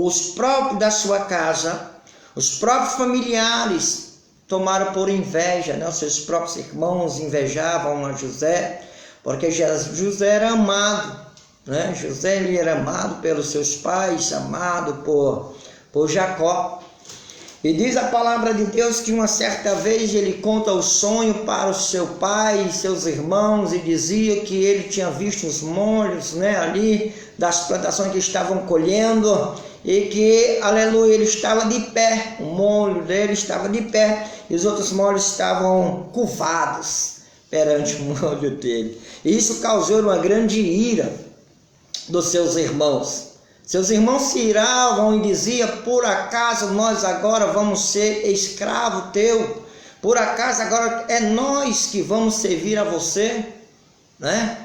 os próprios da sua casa, os próprios familiares tomaram por inveja, né? Os seus próprios irmãos invejavam a José, porque José era amado, né? José ele era amado pelos seus pais, amado por Jacó. E diz a palavra de Deus que uma certa vez ele conta o sonho para o seu pai e seus irmãos e dizia que ele tinha visto os molhos, né, ali das plantações que estavam colhendo e que, aleluia, ele estava de pé, o molho dele estava de pé e os outros molhos estavam curvados perante o molho dele. E isso causou uma grande ira dos seus irmãos. Seus irmãos se iravam e diziam: por acaso nós agora vamos ser escravo teu? Por acaso agora é nós que vamos servir a você? Né?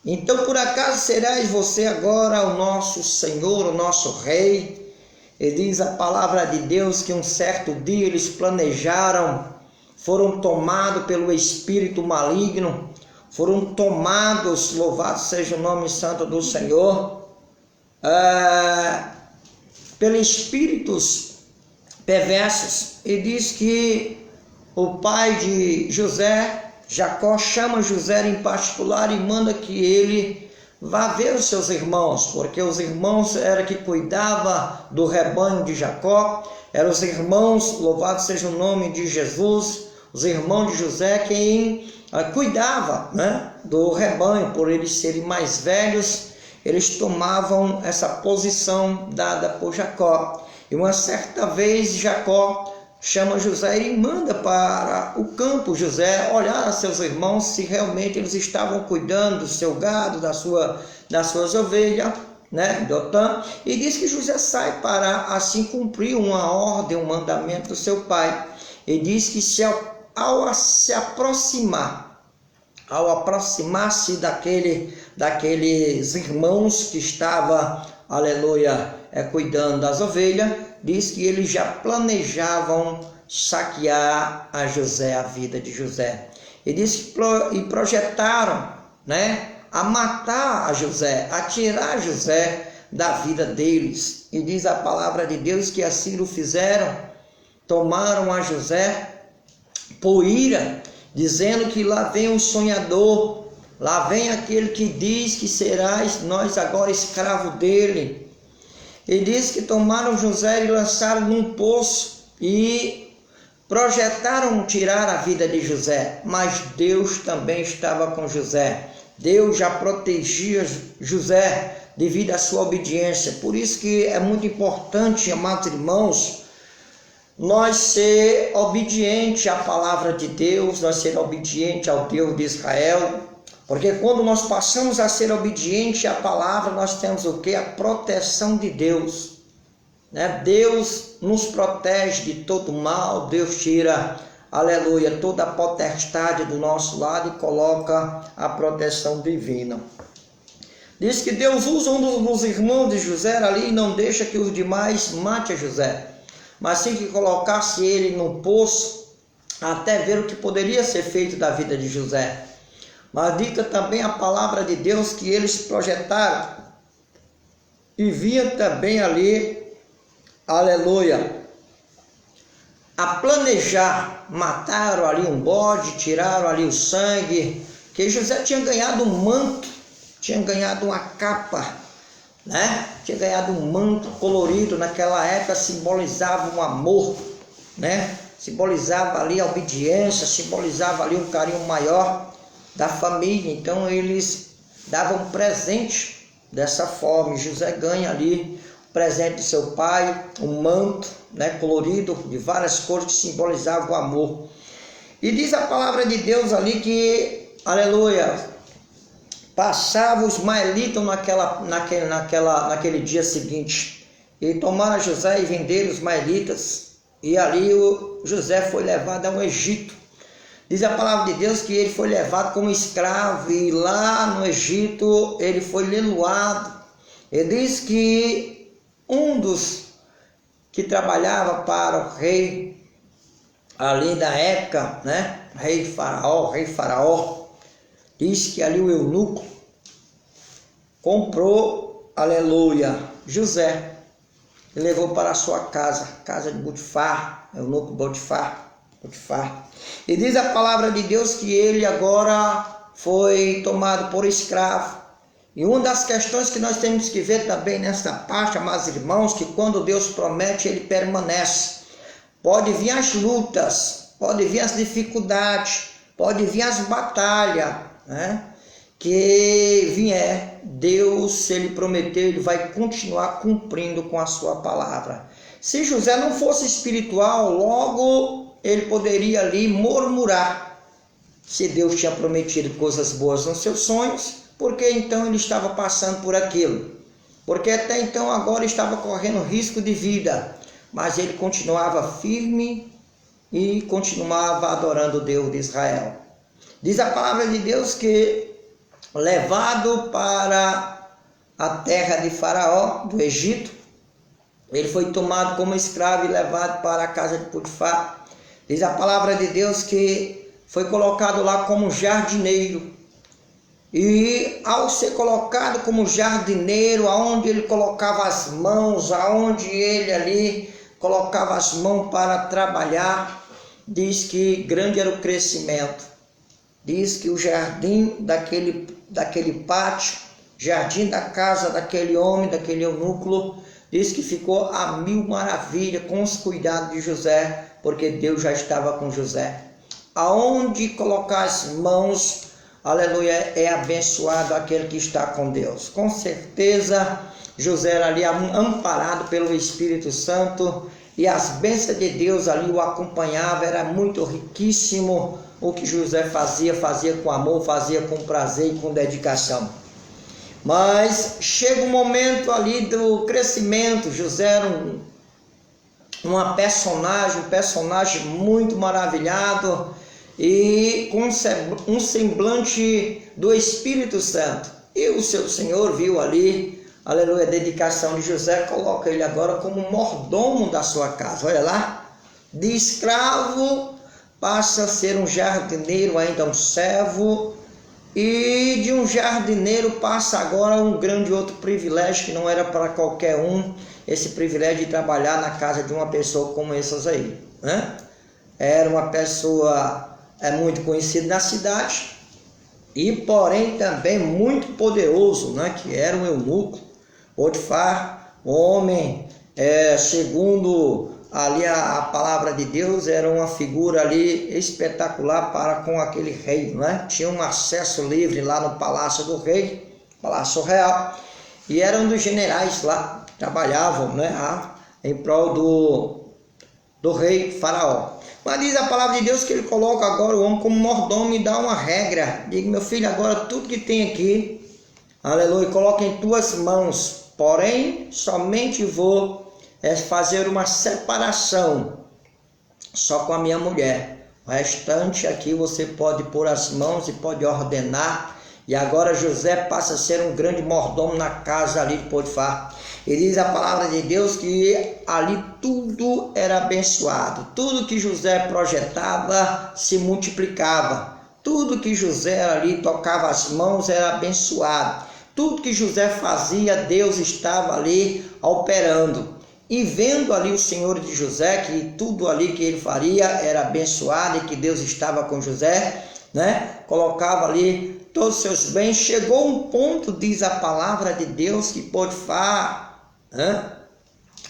Então por acaso serás você agora o nosso Senhor, o nosso Rei? E diz a palavra de Deus que um certo dia eles planejaram, foram tomados pelo espírito maligno, foram tomados, louvado seja o nome santo do Senhor, pelos espíritos perversos. E diz que o pai de José, Jacó, chama José em particular e manda que ele vá ver os seus irmãos, porque os irmãos eram que cuidavam do rebanho de Jacó, eram os irmãos, louvado seja o nome de Jesus, os irmãos de José quem cuidava, né, do rebanho. Por eles serem mais velhos, eles tomavam essa posição dada por Jacó. E uma certa vez Jacó chama José e manda para o campo José olhar a seus irmãos se realmente eles estavam cuidando do seu gado, das suas ovelhas, né, Dotã. E diz que José sai para assim cumprir uma ordem, um mandamento do seu pai. E diz que ao se aproximar-se daqueles irmãos que estavam, aleluia, cuidando das ovelhas, diz que eles já planejavam saquear a José, a vida de José. E diz que projetaram, né, a matar a José, a tirar José da vida deles. E diz a palavra de Deus que assim o fizeram, tomaram a José por ira, dizendo que lá vem um sonhador, lá vem aquele que diz que serás nós agora escravo dele. E diz que tomaram José e lançaram num poço e projetaram tirar a vida de José, mas Deus também estava com José. Deus já protegia José devido à sua obediência. Por isso que é muito importante, amados irmãos, nós ser obediente à palavra de Deus, nós ser obediente ao Deus de Israel, porque quando nós passamos a ser obediente à palavra, nós temos o que? A proteção de Deus, né? Deus nos protege de todo mal, Deus tira, aleluia, toda a potestade do nosso lado e coloca a proteção divina. Diz que Deus usa um dos irmãos de José ali e não deixa que os demais matem a José, mas sim que colocasse ele no poço até ver o que poderia ser feito da vida de José. Mas dita também a palavra de Deus que eles projetaram e via também ali, aleluia, a planejar, mataram ali um bode, tiraram ali o sangue, que José tinha ganhado um manto, tinha ganhado uma capa, né? Tinha ganhado um manto colorido, naquela época simbolizava um amor, né? Simbolizava ali a obediência, simbolizava ali um carinho maior da família. Então eles davam presente dessa forma. José ganha ali o presente de seu pai, um manto, né, colorido de várias cores que simbolizavam o amor. E diz a palavra de Deus ali que, aleluia, passavam os ismaelitas naquele dia seguinte, e tomaram José e venderam os ismaelitas, e ali o José foi levado ao Egito. Diz a palavra de Deus que ele foi levado como escravo, e lá no Egito ele foi leiloado. Ele diz que um dos que trabalhava para o rei ali da época, né, rei Faraó, diz que ali o eunuco comprou, aleluia, José. e levou para a sua casa, casa de Potifar, eunuco Potifar. E diz a palavra de Deus que ele agora foi tomado por escravo. E uma das questões que nós temos que ver também nesta parte, amados irmãos, que quando Deus promete, ele permanece. Pode vir as lutas, pode vir as dificuldades, pode vir as batalhas, né? Que vier, Deus, se ele prometeu, ele vai continuar cumprindo com a sua palavra. Se José não fosse espiritual, logo ele poderia ali murmurar se Deus tinha prometido coisas boas nos seus sonhos, porque então ele estava passando por aquilo, porque até então agora estava correndo risco de vida, mas ele continuava firme e continuava adorando o Deus de Israel. Diz a palavra de Deus que, levado para a terra de Faraó, do Egito, ele foi tomado como escravo e levado para a casa de Potifar. Diz a palavra de Deus que foi colocado lá como jardineiro. E ao ser colocado como jardineiro, aonde ele colocava as mãos, aonde ele ali colocava as mãos para trabalhar, diz que grande era o crescimento. Diz que o jardim daquele pátio, jardim da casa daquele homem, daquele eunuco, diz que ficou a mil maravilhas com os cuidados de José, porque Deus já estava com José. Aonde colocar as mãos, aleluia, é abençoado aquele que está com Deus. Com certeza, José era ali amparado pelo Espírito Santo e as bênçãos de Deus ali o acompanhavam. Era muito riquíssimo o que José fazia com amor, fazia com prazer e com dedicação. Mas chega um momento ali do crescimento. José era um personagem muito maravilhado e com um semblante do Espírito Santo. E o seu Senhor viu ali, aleluia, a dedicação de José, coloca ele agora como mordomo da sua casa. Olha lá, de escravo passa a ser um jardineiro, ainda um servo, e de um jardineiro passa agora um grande outro privilégio que não era para qualquer um, esse privilégio de trabalhar na casa de uma pessoa como essas aí, né? Era uma pessoa muito conhecida na cidade e porém também muito poderoso, né? Que era um eunuco, Potifar, homem, segundo ali a palavra de Deus, era uma figura ali espetacular para com aquele rei, né? Tinha um acesso livre lá no palácio do rei, palácio real, e era um dos generais lá, trabalhavam, né, em prol do rei Faraó. Mas diz a palavra de Deus que ele coloca agora o homem como mordomo e dá uma regra. Diga, meu filho, agora tudo que tem aqui, aleluia, coloca em tuas mãos, porém somente vou fazer uma separação só com a minha mulher. O restante aqui você pode pôr as mãos e pode ordenar. E agora José passa a ser um grande mordomo na casa ali de Potifar. E diz a palavra de Deus que ali tudo era abençoado. Tudo que José projetava se multiplicava. Tudo que José ali tocava as mãos era abençoado. Tudo que José fazia, Deus estava ali operando. E vendo ali o Senhor de José, que tudo ali que ele faria era abençoado e que Deus estava com José, né? Colocava ali todos os seus bens. Chegou um ponto, diz a palavra de Deus, que Potifar, né,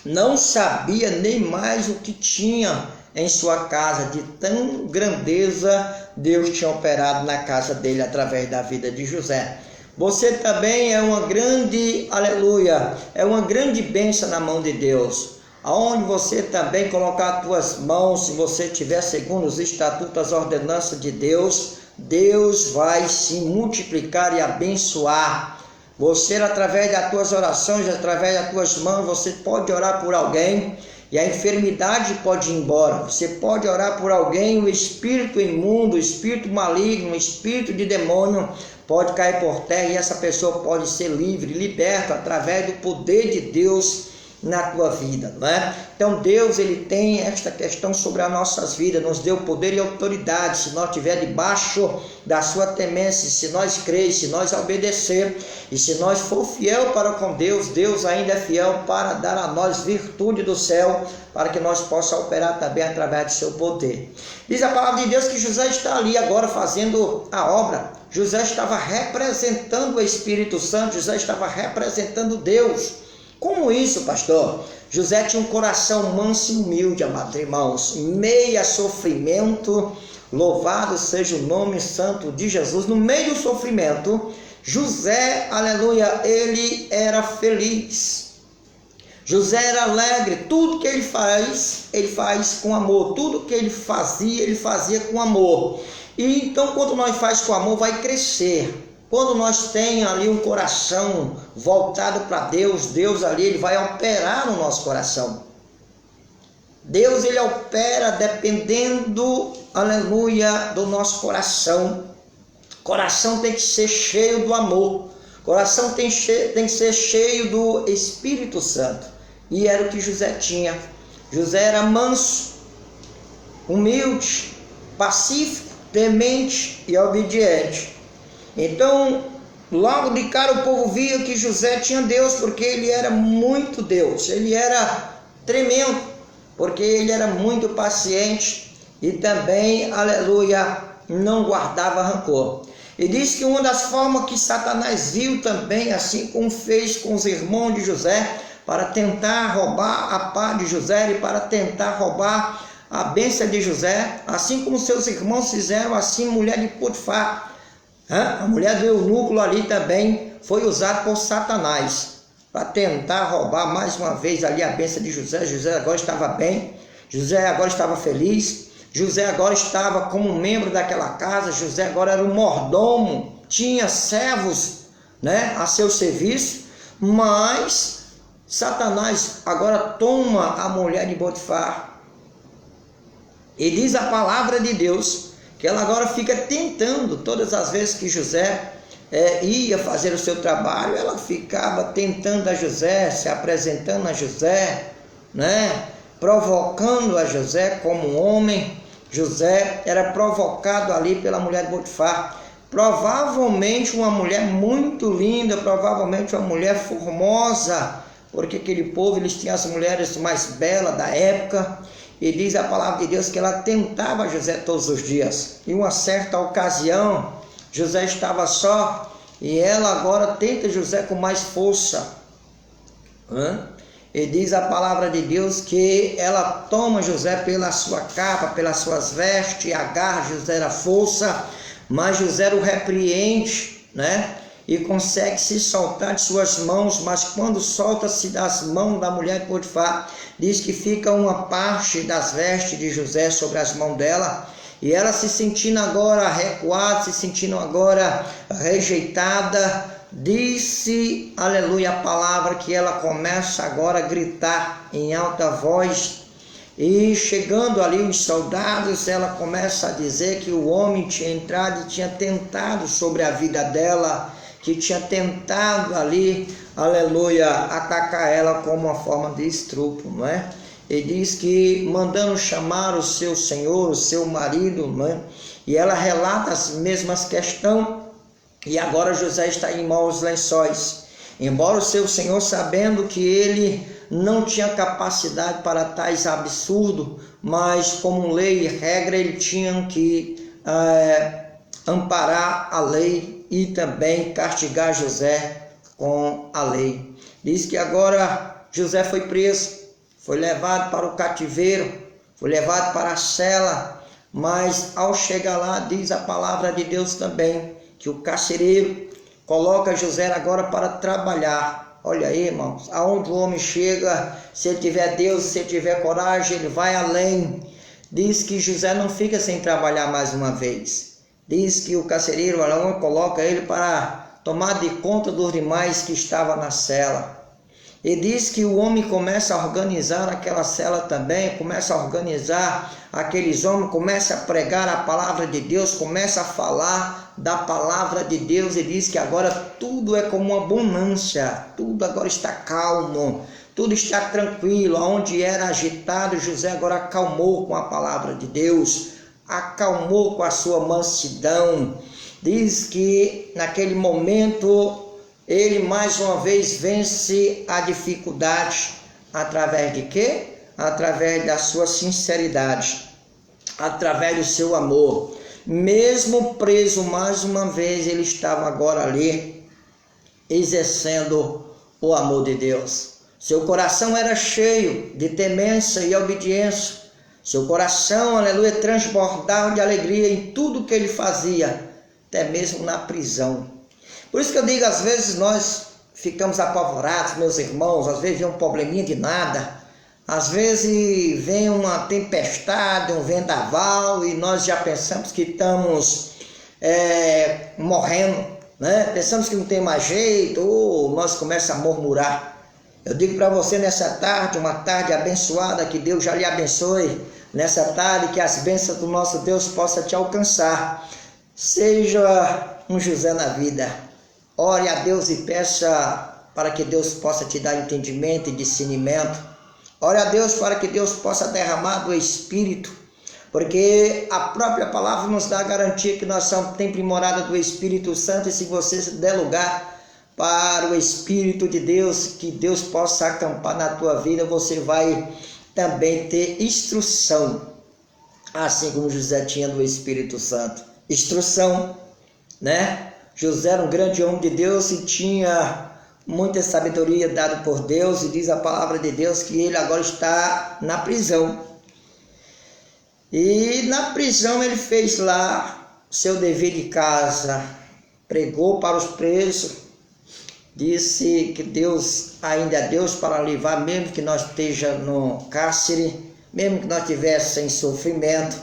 não sabia nem mais o que tinha em sua casa, de tão grandeza Deus tinha operado na casa dele através da vida de José. Você também é uma grande, aleluia, é uma grande bênção na mão de Deus. Aonde você também colocar as tuas mãos, se você tiver segundo os estatutos, as ordenanças de Deus, Deus vai se multiplicar e abençoar. Você, através das tuas orações, através das tuas mãos, você pode orar por alguém e a enfermidade pode ir embora. Você pode orar por alguém, o espírito imundo, o espírito maligno, o espírito de demônio pode cair por terra e essa pessoa pode ser livre, liberta através do poder de Deus na tua vida, não é? Então Deus, ele tem esta questão sobre as nossas vidas, nos deu poder e autoridade. Se nós estiver debaixo da sua temência, se nós crer, se nós obedecer, e se nós for fiel para com Deus, Deus ainda é fiel para dar a nós virtude do céu, para que nós possamos operar também através do seu poder. Diz a palavra de Deus que José está ali agora fazendo a obra. José estava representando o Espírito Santo, José estava representando Deus. Como isso, pastor? José tinha um coração manso e humilde, amados irmãos, meio a sofrimento. Louvado seja o nome santo de Jesus. No meio do sofrimento, José, aleluia, ele era feliz. José era alegre. Tudo que ele faz com amor. Tudo que ele fazia com amor. E então, quando nós faz com amor, vai crescer. Quando nós temos ali um coração voltado para Deus, Deus ali, ele vai operar no nosso coração. Deus, ele opera dependendo, aleluia, do nosso coração. Coração tem que ser cheio do amor. Coração tem que ser cheio do Espírito Santo. E era o que José tinha. José era manso, humilde, pacífico, temente e obediente. Então, logo de cara o povo via que José tinha Deus, porque ele era muito Deus, ele era tremendo, porque ele era muito paciente e também, aleluia, não guardava rancor. E diz que uma das formas que Satanás viu também, assim como fez com os irmãos de José, para tentar roubar a paz de José e para tentar roubar a bênção de José, assim como seus irmãos fizeram, assim mulher de Potifar. A mulher do eunuco ali também foi usada por Satanás para tentar roubar mais uma vez ali a bênção de José. José agora estava bem, José agora estava feliz, José agora estava como membro daquela casa, José agora era um mordomo, tinha servos, né, a seu serviço, mas Satanás agora toma a mulher de Potifar e diz a palavra de Deus que ela agora fica tentando, todas as vezes que José ia fazer o seu trabalho, ela ficava tentando a José, se apresentando a José, né? Provocando a José como um homem. José era provocado ali pela mulher de Potifar, provavelmente uma mulher muito linda, provavelmente uma mulher formosa, porque aquele povo, eles tinham as mulheres mais belas da época. E diz a palavra de Deus que ela tentava José todos os dias. E uma certa ocasião, José estava só e ela agora tenta José com mais força. E diz a palavra de Deus que ela toma José pela sua capa, pelas suas vestes, e agarra José à força, mas José o repreende, né? E consegue se soltar de suas mãos, mas quando solta-se das mãos da mulher de Potifar, diz que fica uma parte das vestes de José sobre as mãos dela, e ela se sentindo agora recuada, se sentindo agora rejeitada, disse, aleluia, a palavra que ela começa agora a gritar em alta voz, e chegando ali os soldados, ela começa a dizer que o homem tinha entrado e tinha tentado sobre a vida dela, que tinha tentado ali, aleluia, atacar ela como uma forma de estupro, não é? E diz que mandando chamar o seu senhor, o seu marido, não é? E ela relata as mesmas questões, e agora José está em maus lençóis. Embora o seu senhor, sabendo que ele não tinha capacidade para tais absurdos, mas como lei e regra, ele tinha que amparar a lei e também castigar José com a lei. Diz que agora José foi preso, foi levado para o cativeiro, foi levado para a cela, mas ao chegar lá, diz a palavra de Deus também, que o carcereiro coloca José agora para trabalhar. Olha aí, irmãos, aonde o homem chega, se ele tiver Deus, se ele tiver coragem, ele vai além. Diz que José não fica sem trabalhar mais uma vez. Diz que o carcereiro coloca ele para tomar de conta dos demais que estavam na cela. E diz que o homem começa a organizar aquela cela também, começa a organizar aqueles homens, começa a pregar a palavra de Deus, começa a falar da palavra de Deus, e diz que agora tudo é como uma bonança, tudo agora está calmo, tudo está tranquilo. Onde era agitado, José agora acalmou com a palavra de Deus, acalmou com a sua mansidão. Diz que naquele momento ele mais uma vez vence a dificuldade. Através de quê? Através da sua sinceridade, através do seu amor. Mesmo preso mais uma vez, ele estava agora ali exercendo o amor de Deus. Seu coração era cheio de temência e obediência. Seu coração, aleluia, transbordava de alegria em tudo que ele fazia, até mesmo na prisão. Por isso que eu digo, às vezes nós ficamos apavorados, meus irmãos, às vezes vem um probleminha de nada, às vezes vem uma tempestade, um vendaval, e nós já pensamos que estamos morrendo, né? Pensamos que não tem mais jeito, ou nós começamos a murmurar. Eu digo para você nessa tarde, uma tarde abençoada, que Deus já lhe abençoe, nessa tarde que as bênçãos do nosso Deus possam te alcançar. Seja um José na vida. Ore a Deus e peça para que Deus possa te dar entendimento e discernimento. Ore a Deus para que Deus possa derramar do Espírito, porque a própria palavra nos dá a garantia que nós somos sempre morada do Espírito Santo, e se você der lugar para o Espírito de Deus, que Deus possa acampar na tua vida, você vai também ter instrução, assim como José tinha do Espírito Santo. Instrução, né? José era um grande homem de Deus e tinha muita sabedoria dada por Deus, e diz a palavra de Deus que ele agora está na prisão. E na prisão ele fez lá seu dever de casa, pregou para os presos, disse que Deus ainda é Deus para livrar, mesmo que nós esteja no cárcere, mesmo que nós estivéssemos em sofrimento,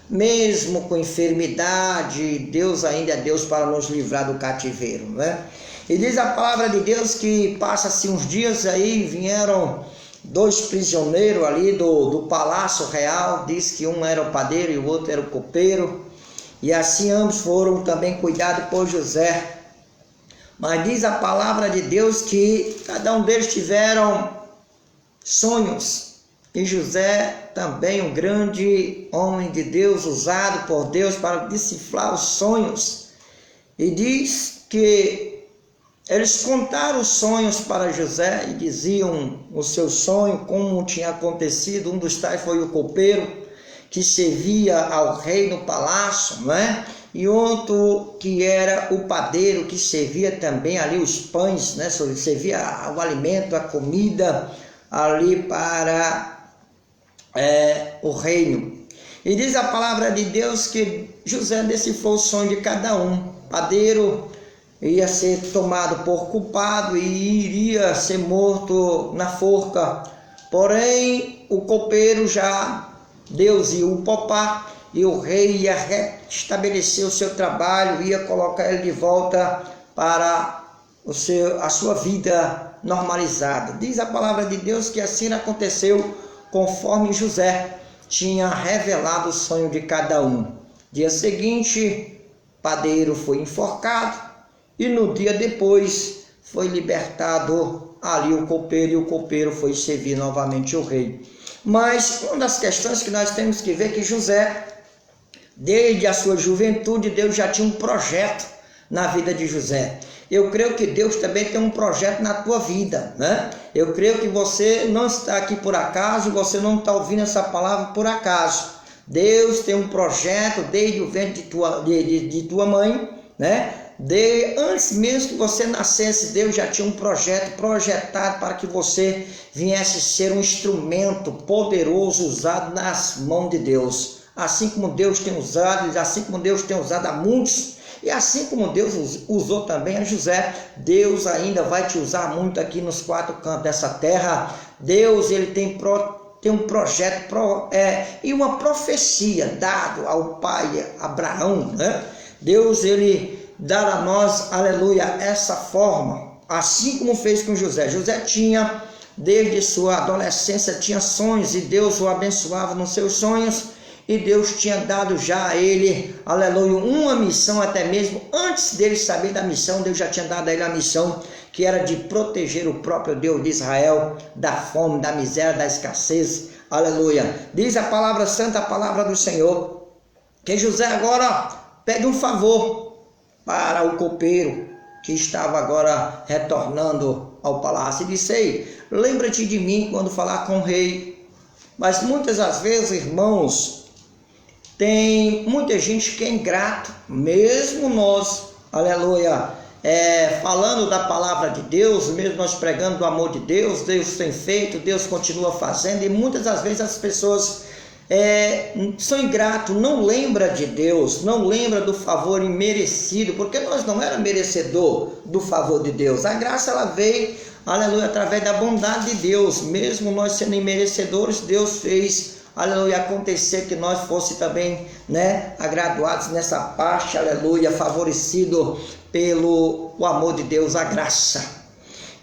mesmo com enfermidade, Deus ainda é Deus para nos livrar do cativeiro, né? E diz a palavra de Deus que passa-se uns dias aí, vieram dois prisioneiros ali do palácio real, diz que um era o padeiro e o outro era o copeiro, e assim ambos foram também cuidados por José. Mas diz a palavra de Deus que cada um deles tiveram sonhos, e José também, um grande homem de Deus, usado por Deus para decifrar os sonhos. E diz que eles contaram os sonhos para José e diziam o seu sonho, como tinha acontecido. Um dos tais foi o copeiro, que servia ao rei no palácio, né? E outro que era o padeiro, que servia também ali os pães, né? Servia o alimento, a comida ali para o reino. E diz a palavra de Deus que José decifrou o sonho de cada um. Padeiro ia ser tomado por culpado e iria ser morto na forca. Porém, o copeiro já Deus ia o poupar, e o rei ia restabelecer o seu trabalho, ia colocar ele de volta para a sua vida normalizada. Diz a palavra de Deus que assim aconteceu, conforme José tinha revelado o sonho de cada um. Dia seguinte, padeiro foi enforcado, e no dia depois foi libertado ali o copeiro, e o copeiro foi servir novamente o rei. Mas uma das questões que nós temos que ver é que José, desde a sua juventude, Deus já tinha um projeto na vida de José. Eu creio que Deus também tem um projeto na tua vida, né? Eu creio que você não está aqui por acaso, você não está ouvindo essa palavra por acaso. Deus tem um projeto desde o ventre de tua mãe, né? Antes mesmo que você nascesse, Deus já tinha um projeto projetado para que você viesse ser um instrumento poderoso usado nas mãos de Deus. Assim como Deus tem usado, assim como Deus tem usado a muitos, e assim como Deus usou também a José, Deus ainda vai te usar muito aqui nos quatro cantos dessa terra. Deus, ele tem um projeto e uma profecia dado ao pai Abraão, né? Deus, ele dá a nós, aleluia, essa forma, assim como fez com José. José tinha, desde sua adolescência, tinha sonhos, e Deus o abençoava nos seus sonhos, e Deus tinha dado já a ele, aleluia, uma missão. Até mesmo antes dele saber da missão, Deus já tinha dado a ele a missão, que era de proteger o próprio Deus de Israel da fome, da miséria, da escassez. Aleluia. Diz a palavra santa, a palavra do Senhor, que José agora pede um favor para o copeiro que estava agora retornando ao palácio. E disse: ei, lembra-te de mim quando falar com o rei. Mas muitas das vezes, irmãos, tem muita gente que é ingrato, mesmo nós, aleluia, falando da palavra de Deus, mesmo nós pregando do amor de Deus, Deus tem feito, Deus continua fazendo, e muitas das vezes as pessoas são ingratos, não lembra de Deus, não lembra do favor imerecido, porque nós não éramos merecedor do favor de Deus. A graça ela veio, aleluia, através da bondade de Deus, mesmo nós sendo imerecedores, Deus fez, aleluia, acontecer que nós fosse também, agraduados nessa parte, aleluia, favorecido pelo amor de Deus, a graça.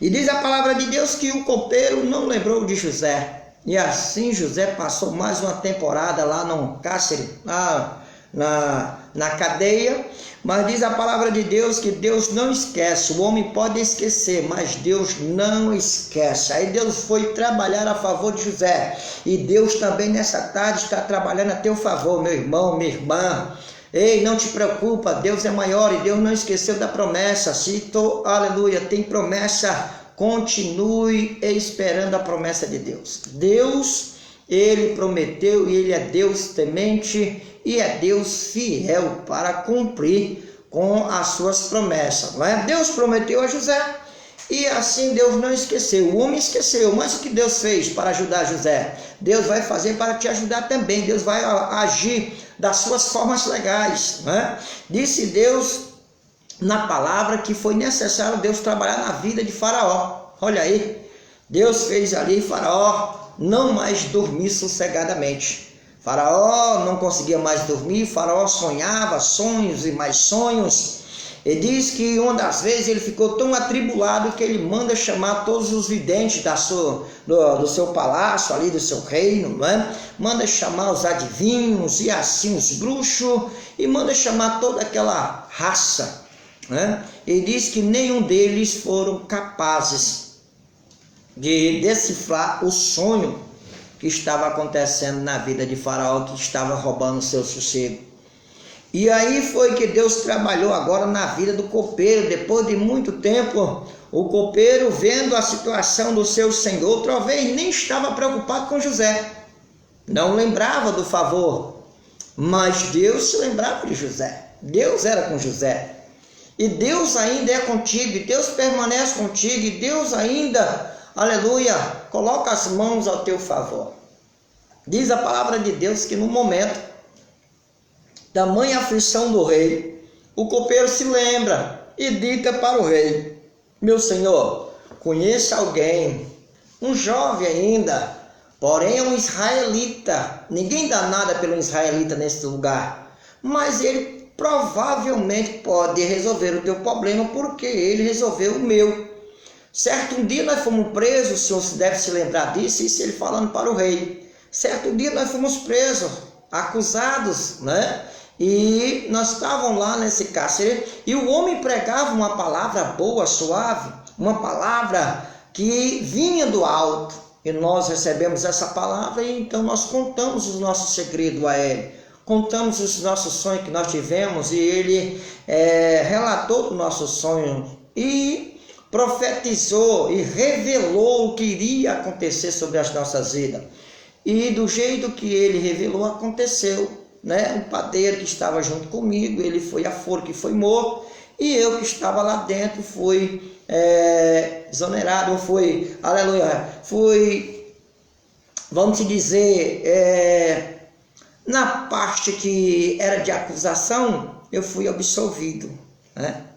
E diz a palavra de Deus que o copeiro não lembrou de José. E assim José passou mais uma temporada lá no cárcere, na cadeia. Mas diz a palavra de Deus que Deus não esquece. O homem pode esquecer, mas Deus não esquece. Aí Deus foi trabalhar a favor de José. E Deus também nessa tarde está trabalhando a teu favor, meu irmão, minha irmã. Ei, não te preocupa, Deus é maior e Deus não esqueceu da promessa. Aleluia, tem promessa. Continue esperando a promessa de Deus. Deus, Ele prometeu e Ele é Deus temente e é Deus fiel para cumprir com as suas promessas. Não é? Deus prometeu a José e assim Deus não esqueceu. O homem esqueceu, mas o que Deus fez para ajudar José? Deus vai fazer para te ajudar também. Deus vai agir das suas formas legais. Não é? Disse Deus na palavra que foi necessário Deus trabalhar na vida de Faraó. Olha aí, Deus fez ali Faraó não mais dormir sossegadamente. Faraó não conseguia mais dormir, Faraó sonhava sonhos e mais sonhos. E diz que uma das vezes ele ficou tão atribulado que ele manda chamar todos os videntes do seu palácio, ali do seu reino, não é? Manda chamar os adivinhos e assim os bruxos, e manda chamar toda aquela raça. E diz que nenhum deles foram capazes de decifrar o sonho que estava acontecendo na vida de Faraó, que estava roubando o seu sossego. E aí foi que Deus trabalhou agora na vida do copeiro. Depois de muito tempo, o copeiro, vendo a situação do seu senhor, outra vez nem estava preocupado com José, não lembrava do favor, mas Deus se lembrava de José. Deus era com José. E Deus ainda é contigo, e Deus permanece contigo, e Deus ainda, aleluia, coloca as mãos ao teu favor. Diz a palavra de Deus que no momento da tamanha aflição do rei, o copeiro se lembra e dita para o rei: meu senhor, conheça alguém, um jovem ainda, porém é um israelita. Ninguém dá nada pelo israelita nesse lugar, mas ele provavelmente pode resolver o teu problema, porque ele resolveu o meu. Certo um dia nós fomos presos, o senhor deve se lembrar disso, isso ele falando para o rei. Certo dia nós fomos presos, acusados, e nós estávamos lá nesse cárcere, e o homem pregava uma palavra boa, suave, uma palavra que vinha do alto, e nós recebemos essa palavra, e então nós contamos os nossos segredos a ele. Contamos os nossos sonhos que nós tivemos, e ele relatou o nosso sonho e profetizou e revelou o que iria acontecer sobre as nossas vidas. E do jeito que ele revelou, aconteceu. O padeiro que estava junto comigo, ele foi a forca e foi morto, e eu que estava lá dentro fui exonerado, fui, vamos dizer, na parte que era de acusação, eu fui absolvido.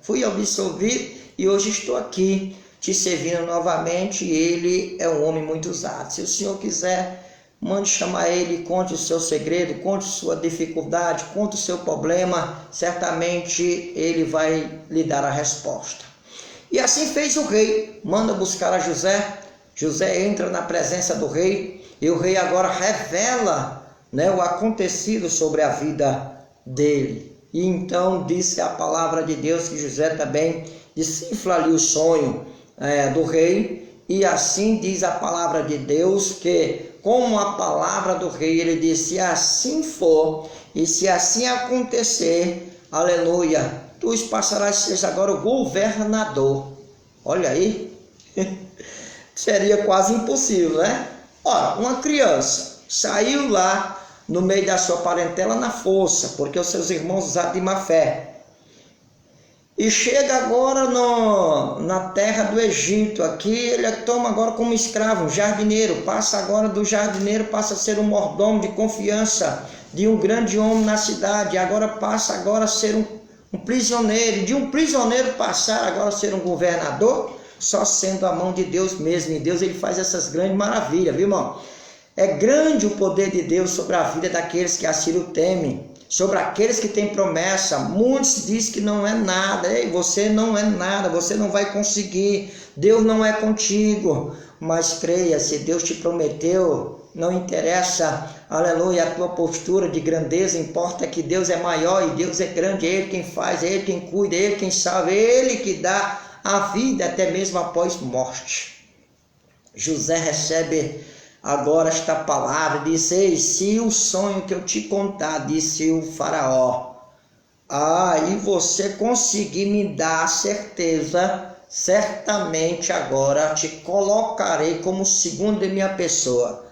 Fui absolvido e hoje estou aqui te servindo novamente. E ele é um homem muito usado. Se o senhor quiser, mande chamar ele, conte o seu segredo, conte sua dificuldade, conte o seu problema. Certamente ele vai lhe dar a resposta. E assim fez o rei, manda buscar a José. José entra na presença do rei e o rei agora revela o acontecido sobre a vida dele. E então disse a palavra de Deus que José também decifra ali o sonho, do rei, e assim diz a palavra de Deus, que como a palavra do rei, ele disse: se assim for, e se assim acontecer, aleluia, tu passarás a ser agora o governador. Olha aí, seria quase impossível, né? Ora, uma criança saiu lá no meio da sua parentela na força, porque os seus irmãos usaram de má fé, e chega agora na terra do Egito. Aqui ele toma agora como escravo, um jardineiro, passa agora do jardineiro, passa a ser um mordomo de confiança de um grande homem na cidade, agora passa agora a ser um prisioneiro, de um prisioneiro passar agora a ser um governador, só sendo a mão de Deus mesmo. E Deus, ele faz essas grandes maravilhas, viu, irmão? É grande o poder de Deus sobre a vida daqueles que assim o temem, sobre aqueles que têm promessa. Muitos dizem que não é nada. Ei, você não é nada, você não vai conseguir, Deus não é contigo. Mas creia, se Deus te prometeu, não interessa, aleluia, a tua postura de grandeza, importa que Deus é maior e Deus é grande, é Ele quem faz, é Ele quem cuida, é Ele quem salva, é Ele que dá a vida até mesmo após morte. José recebe agora esta palavra, disse: ei, se o sonho que eu te contar, disse o faraó, e você conseguir me dar a certeza, certamente agora te colocarei como segundo de minha pessoa.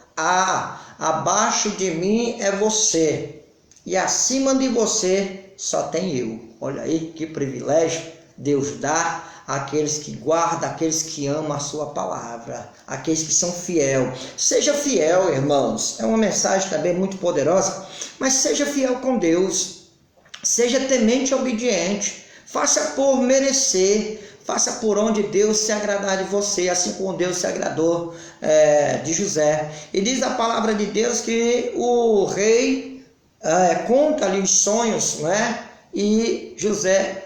Abaixo de mim é você, e acima de você só tem eu. Olha aí que privilégio Deus dá àqueles que guardam, àqueles que amam a sua palavra, aqueles que são fiel. Seja fiel, irmãos, é uma mensagem também muito poderosa, mas seja fiel com Deus, seja temente e obediente, faça por merecer, faça por onde Deus se agradar de você, assim como Deus se agradou de José. E diz a palavra de Deus que o rei conta ali os sonhos, né? E José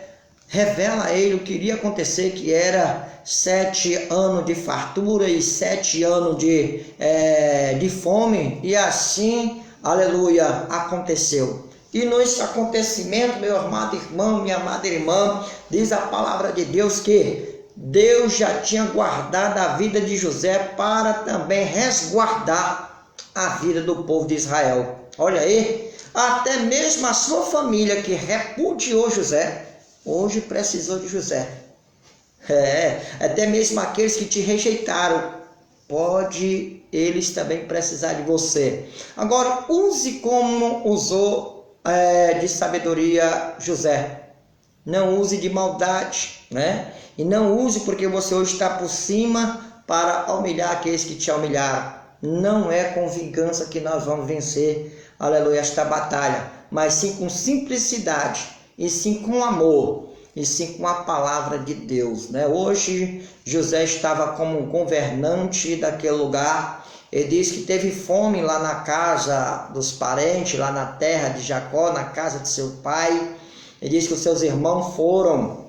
revela a ele o que iria acontecer, que era 7 anos de fartura e 7 anos de fome, e assim, aleluia, aconteceu. E nesse acontecimento, meu amado irmão, minha amada irmã, diz a palavra de Deus que Deus já tinha guardado a vida de José para também resguardar a vida do povo de Israel. Olha aí, até mesmo a sua família que repudiou José, hoje precisou de José. Até mesmo aqueles que te rejeitaram, pode eles também precisar de você. Agora, use como usou de sabedoria José. Não use de maldade, né? E não use porque você hoje está por cima para humilhar aqueles que te humilharam. Não é com vingança que nós vamos vencer, aleluia, esta batalha, mas sim com simplicidade, e sim com amor, e sim com a palavra de Deus, né? Hoje José estava como governante daquele lugar. Ele diz que teve fome lá na casa dos parentes, lá na terra de Jacó, na casa de seu pai. Ele diz que os seus irmãos foram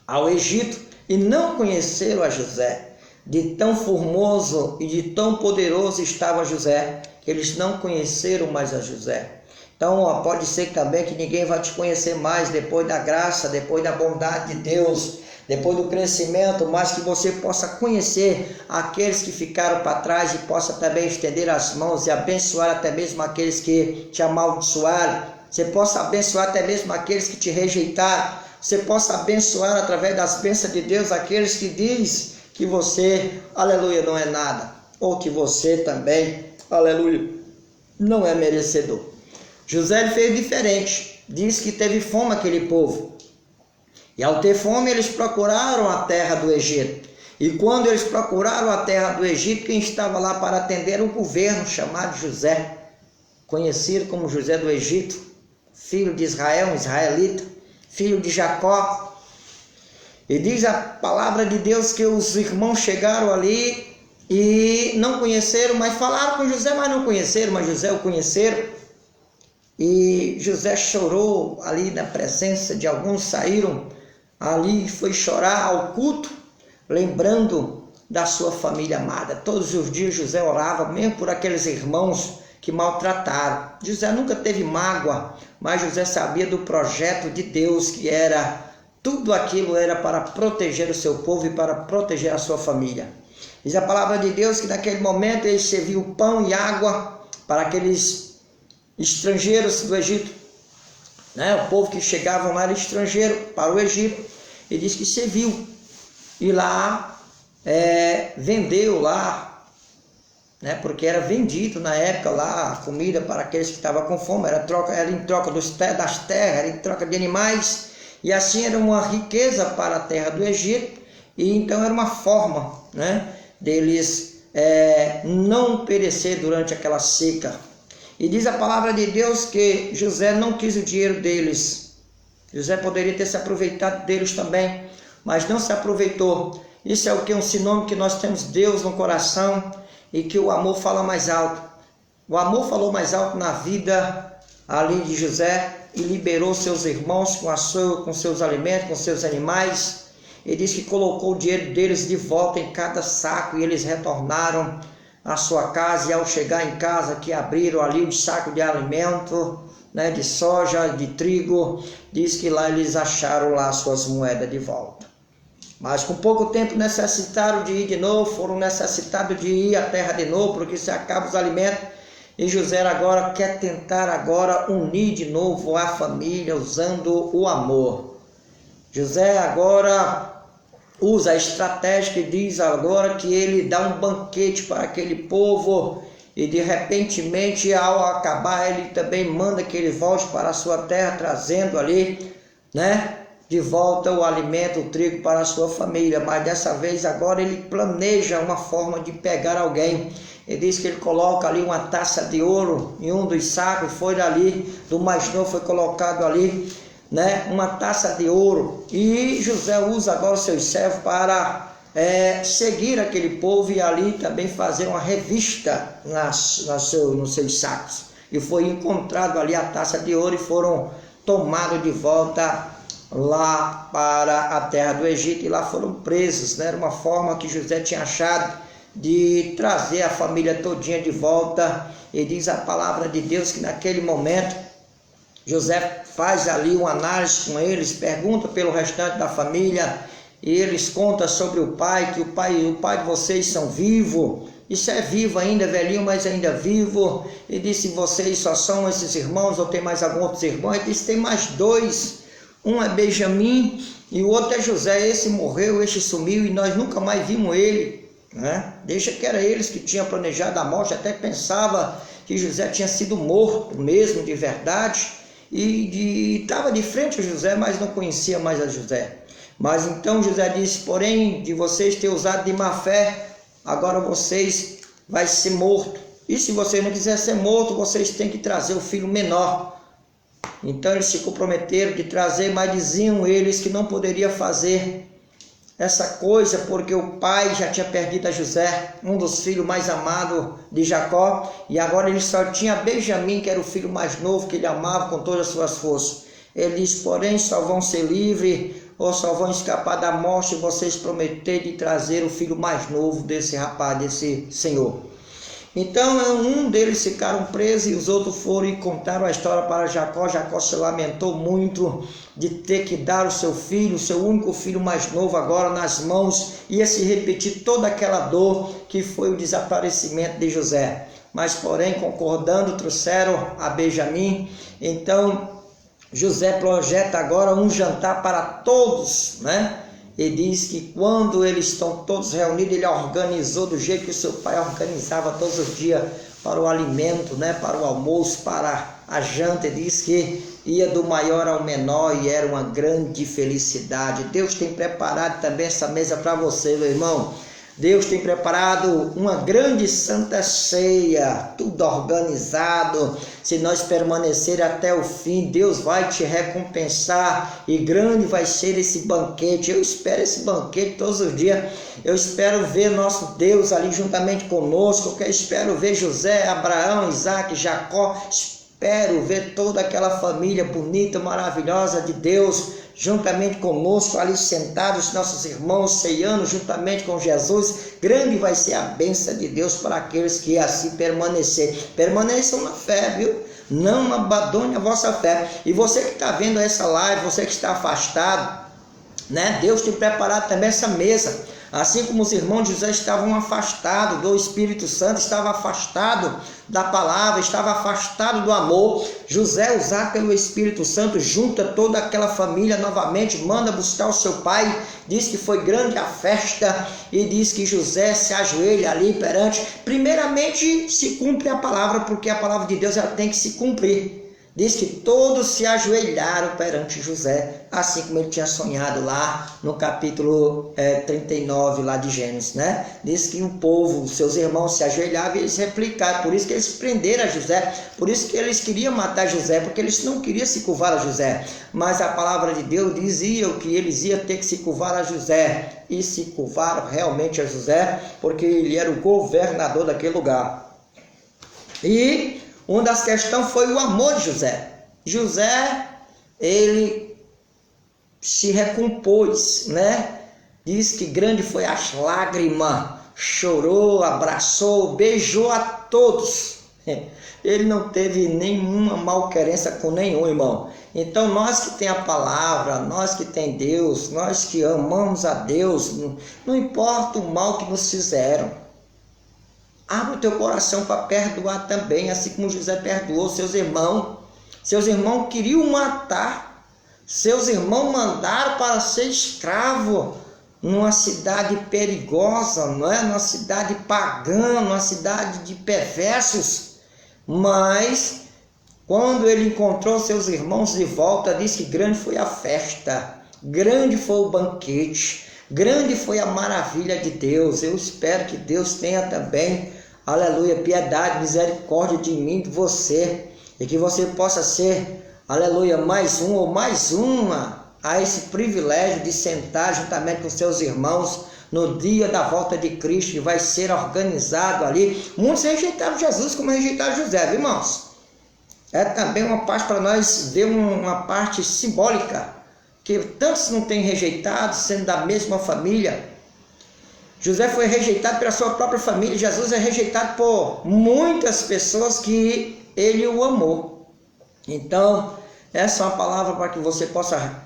ao Egito e não conheceram a José. De tão formoso e de tão poderoso estava José, que eles não conheceram mais a José. Então, pode ser também que ninguém vai te conhecer mais depois da graça, depois da bondade de Deus, depois do crescimento, mas que você possa conhecer aqueles que ficaram para trás e possa também estender as mãos e abençoar até mesmo aqueles que te amaldiçoaram. Você possa abençoar até mesmo aqueles que te rejeitaram. Você possa abençoar através das bênçãos de Deus aqueles que diz que você, aleluia, não é nada, ou que você também, aleluia, não é merecedor. José fez diferente, diz que teve fome aquele povo, e ao ter fome eles procuraram a terra do Egito, e quando eles procuraram a terra do Egito, quem estava lá para atender era um governo chamado José, conhecido como José do Egito, filho de Israel, um israelita, filho de Jacó. E diz a palavra de Deus que os irmãos chegaram ali e não conheceram, mas falaram com José, mas não conheceram, mas José o conheceram. E José chorou ali na presença de alguns, saíram ali, foi chorar ao culto, lembrando da sua família amada. Todos os dias José orava, mesmo por aqueles irmãos que maltrataram. José nunca teve mágoa, mas José sabia do projeto de Deus, que era Tudo aquilo era para proteger o seu povo e para proteger a sua família. Diz a palavra de Deus que naquele momento ele serviu pão e água para aqueles estrangeiros do Egito, né? O povo que chegavam lá era estrangeiro para o Egito. Ele diz que serviu e lá vendeu lá, né? Porque era vendido na época lá a comida para aqueles que estavam com fome, era em troca das terras, era em troca de animais, e assim era uma riqueza para a terra do Egito, e então era uma forma, né, deles não perecer durante aquela seca. E diz a palavra de Deus que José não quis o dinheiro deles. José poderia ter se aproveitado deles também, mas não se aproveitou. Isso é o que? Um sinônimo que nós temos Deus no coração e que o amor fala mais alto. O amor falou mais alto na vida ali de José e liberou seus irmãos com seus alimentos, com seus animais. Ele diz que colocou o dinheiro deles de volta em cada saco e eles retornaram à sua casa, e ao chegar em casa que abriram ali um saco de alimento, né, de soja, de trigo, diz que lá eles acharam lá suas moedas de volta. Mas com pouco tempo necessitaram de ir de novo, foram necessitados de ir à terra de novo, porque se acabam os alimentos, e José agora quer tentar unir de novo a família usando o amor. José agora usa a estratégia que diz agora que ele dá um banquete para aquele povo e de repentemente ao acabar ele também manda que ele volte para a sua terra trazendo ali, né, de volta o alimento, o trigo para a sua família. Mas dessa vez agora ele planeja uma forma de pegar alguém. Ele diz que ele coloca ali uma taça de ouro em um dos sacos, foi dali, do mais novo foi colocado ali, né, uma taça de ouro, e José usa agora os seus servos para seguir aquele povo e ali também fazer uma revista nos seus sacos, e foi encontrado ali a taça de ouro e foram tomados de volta lá para a terra do Egito, e lá foram presos, né? Era uma forma que José tinha achado de trazer a família todinha de volta. E diz a palavra de Deus que naquele momento José faz ali uma análise com eles, pergunta pelo restante da família, e eles contam sobre o pai, que o pai de vocês são vivo. Isso é vivo ainda, velhinho, mas ainda vivo. E disse, vocês só são esses irmãos ou tem mais algum outro irmão? Ele disse, tem mais dois, um é Benjamim e o outro é José. Esse morreu, esse sumiu e nós nunca mais vimos ele, né? Deixa que era eles que tinham planejado a morte, até pensava que José tinha sido morto mesmo de verdade, e estava de frente a José, mas não conhecia mais a José. Mas então José disse, porém de vocês ter usado de má fé, agora vocês vai ser morto, e se vocês não quiserem ser morto, vocês têm que trazer o filho menor. Então eles se comprometeram de trazer, mas diziam eles que não poderia fazer essa coisa, porque o pai já tinha perdido a José, um dos filhos mais amados de Jacó, e agora ele só tinha Benjamim, que era o filho mais novo, que ele amava com todas as suas forças. Ele disse, porém só vão ser livres, ou só vão escapar da morte, se vocês prometerem de trazer o filho mais novo desse rapaz, desse senhor. Então um deles ficaram presos e os outros foram e contaram a história para Jacó. Jacó se lamentou muito de ter que dar o seu filho, o seu único filho mais novo agora nas mãos. Ia se repetir toda aquela dor que foi o desaparecimento de José. Mas porém, concordando, trouxeram a Benjamim. Então José projeta agora um jantar para todos, né? E diz que quando eles estão todos reunidos, ele organizou do jeito que o seu pai organizava todos os dias para o alimento, né? Para o almoço, para a janta. Ele diz que ia do maior ao menor e era uma grande felicidade. Deus tem preparado também essa mesa para você, meu irmão. Deus tem preparado uma grande santa ceia, tudo organizado. Se nós permanecer até o fim, Deus vai te recompensar e grande vai ser esse banquete. Eu espero esse banquete todos os dias. Eu espero ver nosso Deus ali juntamente conosco. Eu espero ver José, Abraão, Isaac, Jacó. Espero ver toda aquela família bonita, maravilhosa de Deus juntamente conosco, ali sentados, nossos irmãos ceando juntamente com Jesus. Grande vai ser a bênção de Deus para aqueles que assim permanecerem. Permaneçam na fé, viu? Não abandone a vossa fé. E você que está vendo essa live, você que está afastado, né? Deus tem preparado também essa mesa. Assim como os irmãos de José estavam afastados do Espírito Santo, estava afastado da palavra, estava afastado do amor, José, usado pelo Espírito Santo, junta toda aquela família novamente, manda buscar o seu pai, diz que foi grande a festa e diz que José se ajoelha ali perante. Primeiramente se cumpre a palavra, porque a palavra de Deus ela tem que se cumprir. Diz que todos se ajoelharam perante José, assim como ele tinha sonhado lá no capítulo 39 lá de Gênesis, né? Diz que o povo, seus irmãos se ajoelhavam e eles replicaram, por isso que eles prenderam a José, por isso que eles queriam matar José, porque eles não queriam se curvar a José, mas a palavra de Deus dizia que eles iam ter que se curvar a José, e se curvaram realmente a José, porque ele era o governador daquele lugar. E uma das questões foi o amor de José. José, ele se recompôs, né? Diz que grande foi as lágrimas, chorou, abraçou, beijou a todos. Ele não teve nenhuma malquerência com nenhum, irmão. Então nós que tem a palavra, nós que tem Deus, nós que amamos a Deus, não importa o mal que nos fizeram, abre o teu coração para perdoar também, assim como José perdoou seus irmãos. Seus irmãos queriam matar, seus irmãos mandaram para ser escravo numa cidade perigosa, não é? Numa cidade pagã, numa cidade de perversos. Mas quando ele encontrou seus irmãos de volta, diz que grande foi a festa, grande foi o banquete, grande foi a maravilha de Deus. Eu espero que Deus tenha também, aleluia, piedade, misericórdia de mim, de você, e que você possa ser, aleluia, mais um ou mais uma a esse privilégio de sentar juntamente com seus irmãos no dia da volta de Cristo, que vai ser organizado ali. Muitos rejeitaram Jesus como rejeitaram José, viu, irmãos? É também uma parte para nós ver uma parte simbólica, que tantos não têm rejeitado, sendo da mesma família. José foi rejeitado pela sua própria família, Jesus é rejeitado por muitas pessoas que ele o amou. Então, essa é uma palavra para que você possa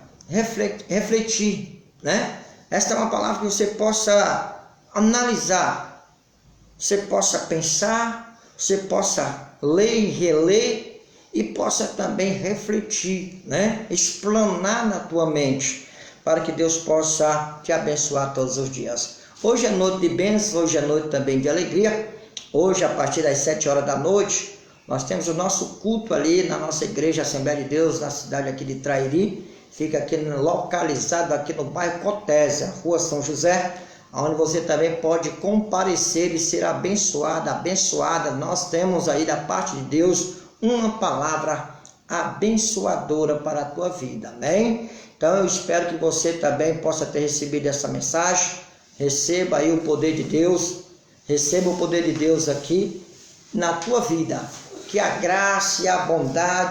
refletir, né? Esta é uma palavra que você possa analisar, você possa pensar, você possa ler e reler e possa também refletir, né? Explanar na tua mente, para que Deus possa te abençoar todos os dias. Hoje é noite de bênção, hoje é noite também de alegria. Hoje, a partir das 7 horas da noite, nós temos o nosso culto ali na nossa igreja Assembleia de Deus, na cidade aqui de Trairi. Fica aqui localizado aqui no bairro Cotésia, Rua São José, onde você também pode comparecer e ser abençoada, abençoada. Nós temos aí da parte de Deus uma palavra abençoadora para a tua vida, amém? Então eu espero que você também possa ter recebido essa mensagem. Receba aí o poder de Deus, receba o poder de Deus aqui na tua vida, que a graça e a bondade